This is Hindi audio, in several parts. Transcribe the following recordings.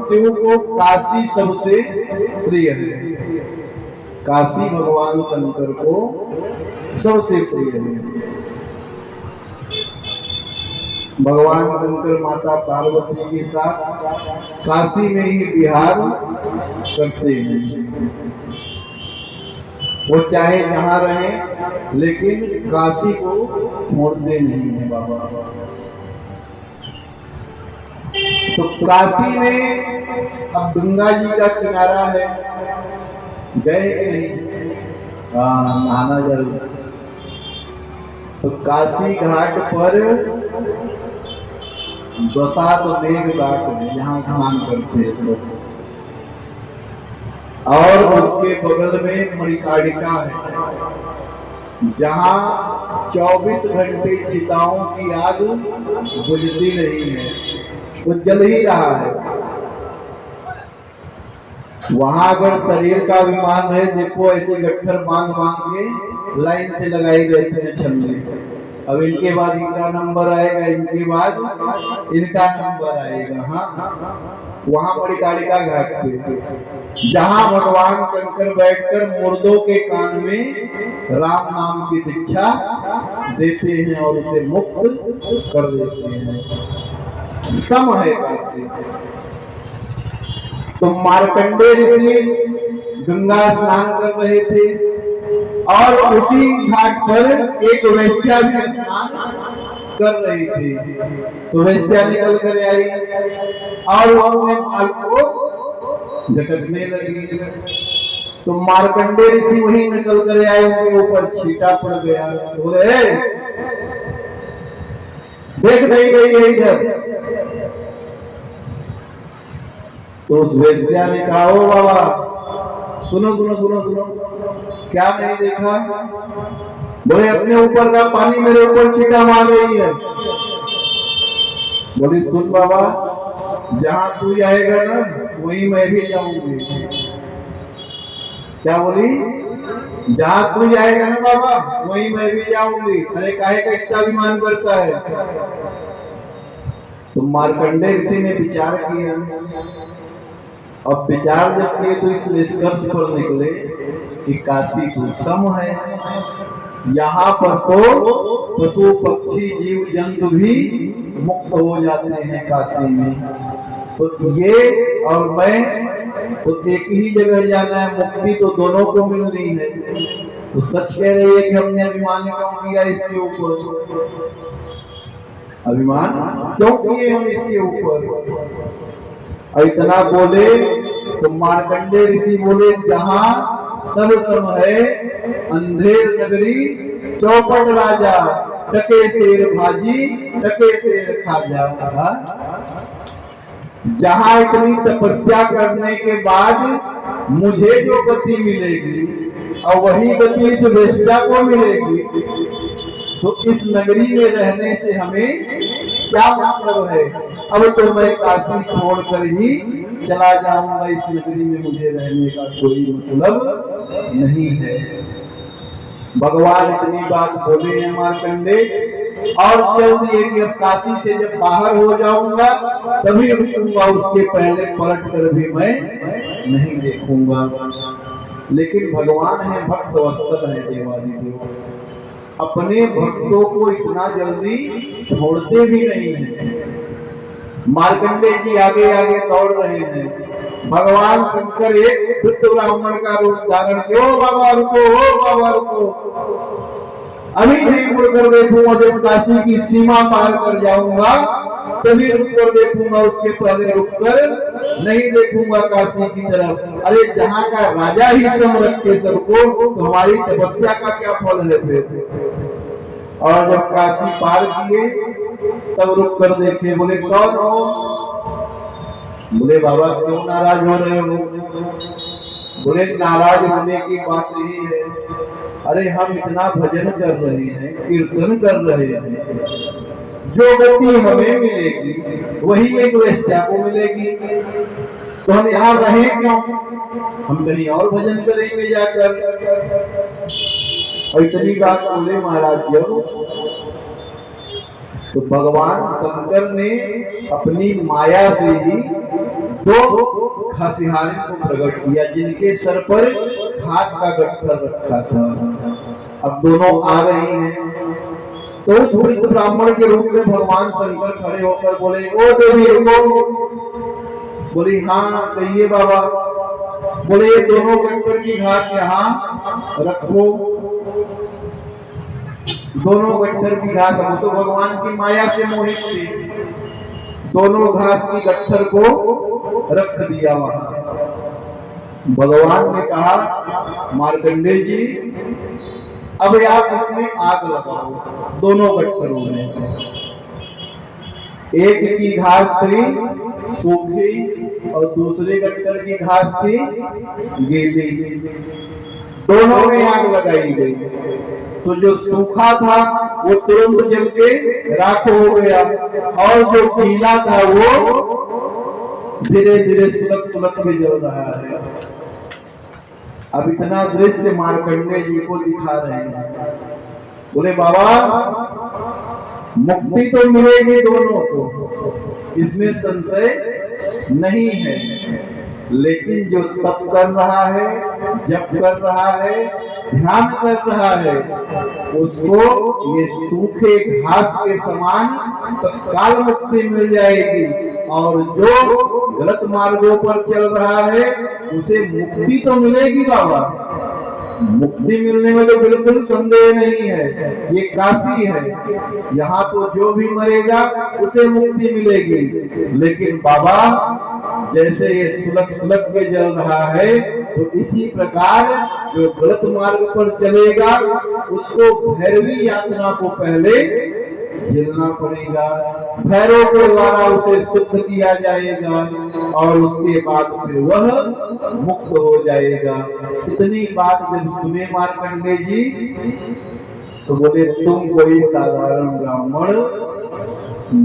शिव को काशी सबसे प्रिय है। काशी भगवान शंकर को सबसे प्रिय है। भगवान शंकर माता पार्वती के साथ काशी में ही विहार करते हैं। वो चाहे जहां रहे लेकिन काशी को छोड़ते नहीं है बाबा। तो काशी में अब गंगा जी का किनारा है, गए नहीं? नहाना जरूर। तो काशी घाट पर दशात मेघ घाट है, यहाँ स्नान करते हैं लोग। और उसके बगल में मणिकार्णिका है, जहाँ 24 घंटे चिताओं की आग बुझती नहीं है, वो जल ही रहा है। वहां अगर शरीर का अभिमान है, देखो ऐसे गट्ठर बांध बांध के लाइन से लगाई रहते हैं छल्ले। अब इनके बाद इनका नंबर आएगा, इनके बाद इनका नंबर आएगा। हाँ, वहां मणिकार्णिका घाट पे, जहां भगवान शंकर बैठकर मुर्दों के कान में राम नाम की दीक्षा देते हैं और उसे मुक्त कर देते हैं। सम है काशी। तो मार्कंडेय ऋषि गंगा स्नान कर रहे थे और उसी घाट पर एक वैश्या भी स्नान कर रही थी। तो वैश्या निकल कर आई और वो अपने माल को झटकने लगी। तो मार्कंडेय ऋषि वही निकल कर आए, उनके ऊपर छींटा पड़ गया। बोले देख नहीं गई है इधर। तो उस वैश्या ने कहा, ओ बाबा सुनो सुनो सुनो सुनो, क्या नहीं देखा? बोले अपने ऊपर का पानी मेरे ऊपर छींटा मार रही है। बोली सुन बाबा, जहां तू जाएगा ना वहीं मैं भी जाऊंगी। क्या बोली? जहां तू जाएगा ना बाबा वहीं मैं भी जाऊंगी। अरे काहे का इतना अभिमान करता है? तो मार्कंडेय ऋषि ने विचार किया। अब विचार जब किए तो इस निष्कर्ष पर निकले कि काशी तो सम है। यहाँ पर तो पशु पक्षी जीव जंतु भी मुक्त हो जाते हैं काशी में। तो ये और मैं तो एक ही जगह जाना है, मुक्ति तो दोनों को मिलनी है। तो सच कह रही है कि हमने अभिमान क्यों किया इसके ऊपर? अभिमान क्यों किए हम इसके ऊपर? और इतना बोले तो मार्कंडेय ऋषि बोले, जहां सब सम है अंधेर नगरी चौपट राजा, टके शेर भाजी टके शेर खाजा। जहां इतनी तपस्या करने के बाद मुझे जो गति मिलेगी और वही गति इस वेश्या को मिलेगी, तो इस नगरी में रहने से हमें क्या मतलब है? अब तो मैं काशी छोड़कर ही चला जाऊंगा, इस नगरी में मुझे रहने का कोई मतलब नहीं है। भगवान इतनी बात बोले हैं मार्कंडेय और चल दिए कि अब काशी से जब बाहर हो जाऊंगा तभी रुकूंगा, उसके पहले पलट कर भी मैं नहीं देखूंगा। लेकिन भगवान है भक्त वत्सल है, देवादिदेव अपने भक्तों को इतना जल्दी छोड़ते भी नहीं है। मार्कंडेय जी आगे आगे दौड़ रहे हैं। भगवान शंकर एक वृद्ध ब्राह्मण का रूप धारण किया। ओ बाबा रुको, ओ बाबा रुको, अभी नहीं मुड़कर देखूंगा, जब काशी की सीमा पार कर जाऊंगा तभी रुककर देखूंगा, उसके पहले रुककर नहीं देखूंगा काशी की तरफ। अरे जहाँ का राजा ही सम रखे सबको, तो हमारी तपस्या का क्या फल है फिर? और जब काशी पार किए तब रुक कर देखे। बोले कौन हो? बोले बाबा क्यों नाराज हो रहे हो? बोले नाराज होने की बात नहीं है, अरे हम इतना भजन कर रहे हैं, कीर्तन कर रहे हैं, जो गति हमें मिलेगी वही एक वेश्या को मिलेगी, तो हम यहाँ रहे क्यों? हम कहीं और भजन करेंगे जाकर। और इतनी बात बोले महाराज जब, तो भगवान शंकर ने अपनी माया से ही दो खसिहारे को प्रकट किया जिनके सर पर घास का गट्ठर रखा था। अब दोनों आ रही हैं, तो उस वृद्ध ब्राह्मण के रूप में भगवान शंकर खड़े होकर बोले, ओ देवी रुको। बोली हाँ कहिए बाबा। बोले ये दोनों गट्ठर की घास यहाँ रखो। दोनों गट्ठर की घास, वो तो भगवान की माया से मोहित थे, दोनों घास की गट्ठर को रख दिया वहां। भगवान ने कहा मार्कंडेय जी अब आप इसमें आग लगाओ। दोनों गट्ठरों में एक की घास थी सूखी और दूसरे गट्ठर की घास थी गीली, दोनों में आग लगाई गई। तो जो सूखा था वो तुरंत जल के राख हो गया और जो गीला था वो धीरे धीरे सुलग सुलग के जल रहा है। अब इतना दृश्य मार्कंडेय जी को दिखा रहे हैं। बोले बाबा मुक्ति तो मिलेगी दोनों को, इसमें संशय नहीं है, लेकिन जो तप कर रहा है, जप कर रहा है, ध्यान कर रहा है, उसको ये सूखे घास के समान तत्काल मुक्ति मिल जाएगी। और जो गलत मार्गों पर चल रहा है उसे मुक्ति तो मिलेगी बाबा, मुक्ति मिलने में तो बिल्कुल संदेह नहीं है। ये काशी है, यहाँ तो जो भी मरेगा उसे मुक्ति मिलेगी। लेकिन बाबा जैसे ये सुलग सुलग के जल रहा है, तो इसी प्रकार जो गलत मार्ग पर चलेगा उसको भैरवी यात्रा को पहले झेलना पड़ेगा। भैरव के द्वारा उसे शुद्ध किया जाएगा और उसके बाद फिर वह मुक्त हो जाएगा। इतनी बात जब सुने मार्कंडेय जी तो बोले तुम कोई साधारण ब्राह्मण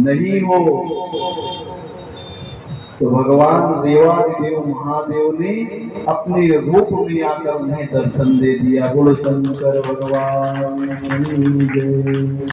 नहीं हो। तो भगवान देवादिदेव महादेव ने अपने रूप में आकर उन्हें दर्शन दे दिया। बोलो शंकर भगवान।